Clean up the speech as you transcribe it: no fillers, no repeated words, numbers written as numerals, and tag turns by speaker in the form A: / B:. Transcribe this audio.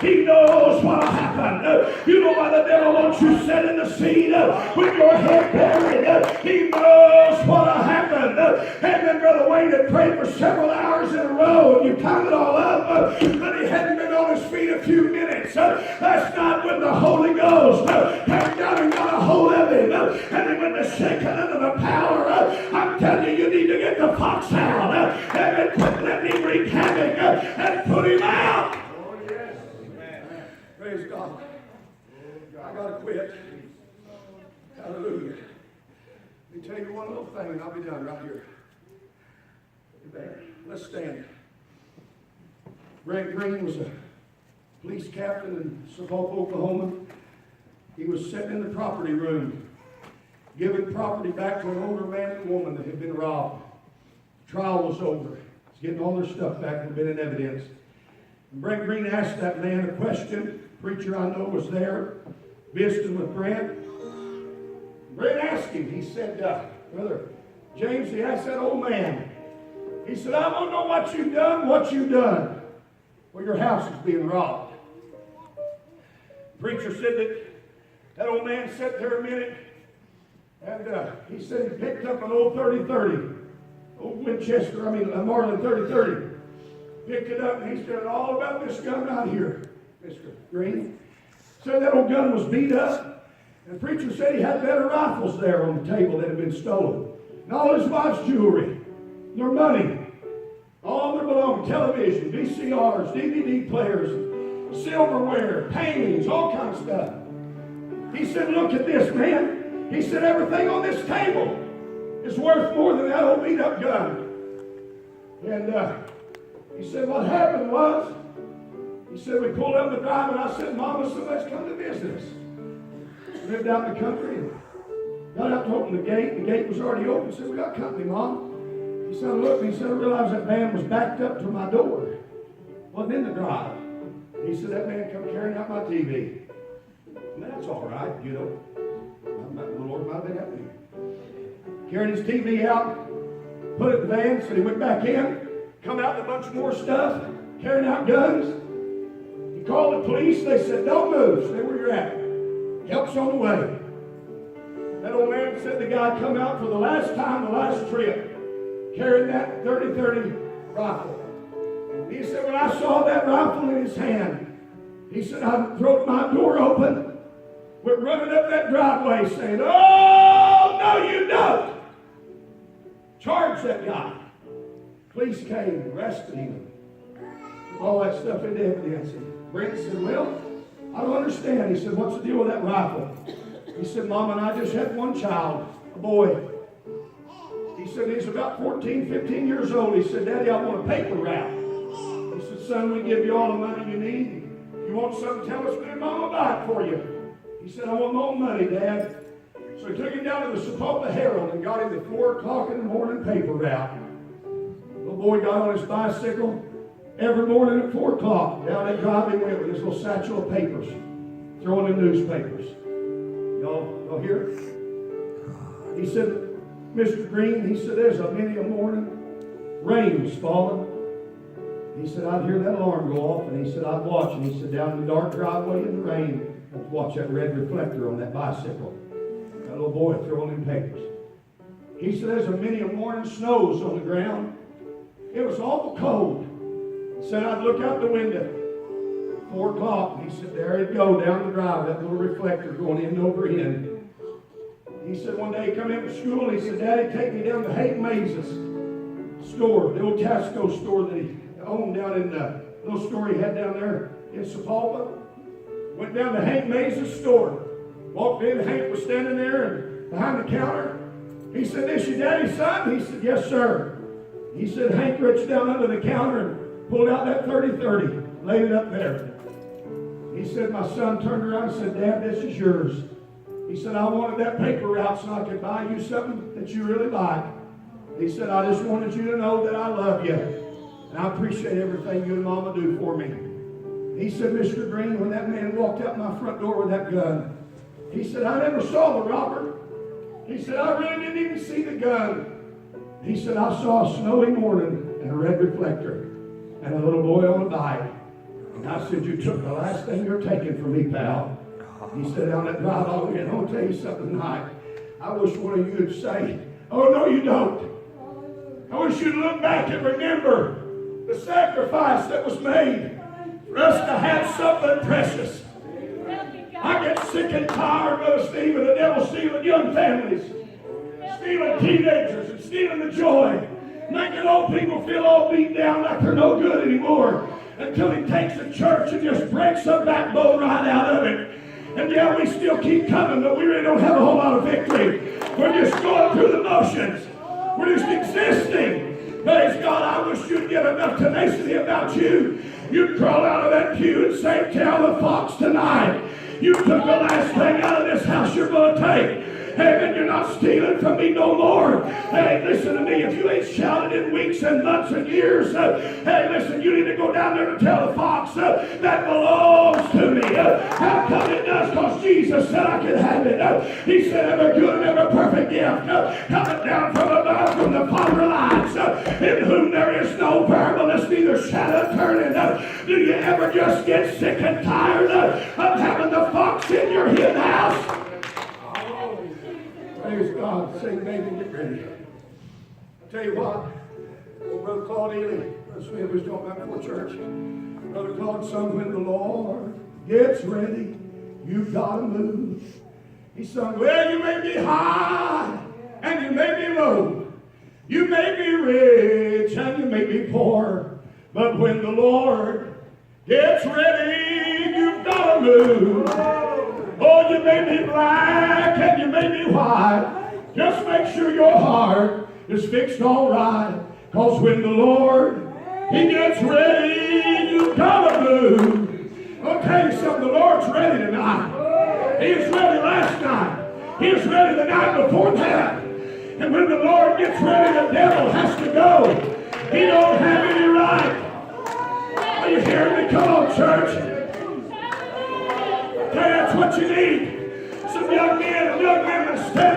A: He knows what'll happen. You know why the devil wants you set in the seat with your head buried. He knows what'll happen. And then Brother Wayne had prayed for several hours in a row, and you count it all up, but he hadn't been on his feet a few minutes. That's not when the Holy Ghost came down and got a hold of him, and he went to shaking under the power. I'm telling you, you need to get the fox out and quit letting him wreak havoc and put him out. Praise God. I got to quit. Hallelujah. Let me tell you one little thing and I'll be done right here. Let's stand. Greg Green was a police captain in Sepulveda, Oklahoma. He was sitting in the property room, giving property back to an older man and woman that had been robbed. The trial was over. He's getting all their stuff back that had been in evidence. And Brent Green asked that man a question. Preacher I know was there, visiting with Brent. Brent asked him, he said, Brother James, he asked that old man, he said, I want to know what you done. Well, your house is being robbed. The preacher said that old man sat there a minute, and he said he picked up an old 30-30, old Winchester, Marlin 30-30. Picked it up, and he said all about this gun right here. Mr. Green said that old gun was beat up, and the preacher said he had better rifles there on the table that had been stolen. And all his wife's jewelry, their money, all their belongings, television, VCRs, DVD players, silverware, paintings, all kinds of stuff. He said, look at this, man. He said, everything on this table is worth more than that old beat up gun. And he said, what happened was, he said, we pulled up the drive, and I said, Mama, somebody's come to visit us. Lived out in the country, and got out to open the gate. The gate was already open. He said, we got company, Mom. He said, I looked, and he said, I realized that van was backed up to my door. Wasn't in the drive. He said, that man come carrying out my TV. And that's all right, you know. The Lord might have been helping him. Carried his TV out, put it in the van, so he went back in, come out with a bunch more stuff, carrying out guns. He called the police. They said, don't move. Stay where you're at. Help's on the way. That old man said the guy come out for the last time, the last trip, carrying that 30-30 rifle. He said, when I saw that rifle in his hand, he said, I broke my door open, went running up that driveway saying, oh, no, you don't. Charged that guy. Police came, arrested him, took all that stuff into evidence. Brent said, well, I don't understand. He said, what's the deal with that rifle? He said, Mom and I just had one child, a boy. He said, he's about 14, 15 years old. He said, Daddy, I want a paper route. He said, son, we give you all the money you need. If you want something, tell us, and Mom will buy it for you. He said, I want my own money, Dad. So he took him down to the Sepulveda Herald and got him the 4 o'clock in the morning paper route. Little boy got on his bicycle every morning at 4 o'clock. Down that drive he went with his little satchel of papers, throwing in newspapers. Y'all hear it? He said, Mr. Green, he said, there's many a morning, rain was falling. He said, I'd hear that alarm go off, and he said, I'd watch. And he said, down the dark driveway in the rain, I'd watch that red reflector on that bicycle. That little boy throwing in papers. He said, there's many a morning snows on the ground. It was awful cold. He said, I'd look out the window. 4 o'clock, and he said, there it'd go down the drive, that little reflector going in and over in. He said, one day he come in from school, and he said, Daddy, take me down to Hank Maze's store, the old Tasco store that he owned down in the little store he had down there in Sepulveda. Went down to Hank Maze's store. Walked in, Hank was standing there and behind the counter. He said, this your daddy's son? He said, yes, sir. He said, Hank reached down under the counter and pulled out that 30-30, laid it up there. He said, my son turned around and said, Dad, this is yours. He said, I wanted that paper route so I could buy you something that you really like. He said, I just wanted you to know that I love you. And I appreciate everything you and Mama do for me. He said, Mr. Green, when that man walked out my front door with that gun, he said, I never saw the robber. He said, I really didn't even see the gun. He said, I saw a snowy morning and a red reflector and a little boy on a bike. And I said, you took the last thing you're taking from me, pal. He said, down that drive all the way, and I'll tell you something tonight. I wish one of you would say, oh, no, you don't. I wish you'd look back and remember the sacrifice that was made for us to have something precious. I get sick and tired, Brother Steve, of the devil stealing young families, stealing teenagers, and stealing the joy, making old people feel all beat down like they're no good anymore, until he takes the church and just breaks the backbone right out of it. And yeah, we still keep coming, but we really don't have a whole lot of victory. We're just going through the motions. We're just existing. Praise God, I wish you'd get enough tenacity about you. You'd crawl out of that pew and say, tell the fox tonight, you took the last thing out of this house you're going to take. Hey, and you're not stealing from me no more. Hey, listen to me. If you ain't shouted in weeks and months and years, hey, listen, you need to go down there and tell the fox that belongs to me. How come it does? Because Jesus said I could have it. He said every good and every perfect gift coming down from above from the Father lies, in whom there is no variableness, neither shadow turning. Do you ever just get sick and tired of having the fox in your hen house? Praise God. Say, baby, get ready. I tell you what, old Brother Claude Ely, Brother Smith was talking about before church. Brother Claude sung, when the Lord gets ready, you've got to move. He sung, well, you may be high and you may be low. You may be rich and you may be poor. But when the Lord gets ready, you've got to move. Oh, you may be black and you may be white. Just make sure your heart is fixed all right. Because when the Lord, He gets ready, you've got to move. I'll tell you something, the Lord's ready tonight. He was ready last night. He was ready the night before that. And when the Lord gets ready, the devil has to go. He don't have any right. Are you hearing me? Come on, church. Hey, that's what you need. Some young men and young women stand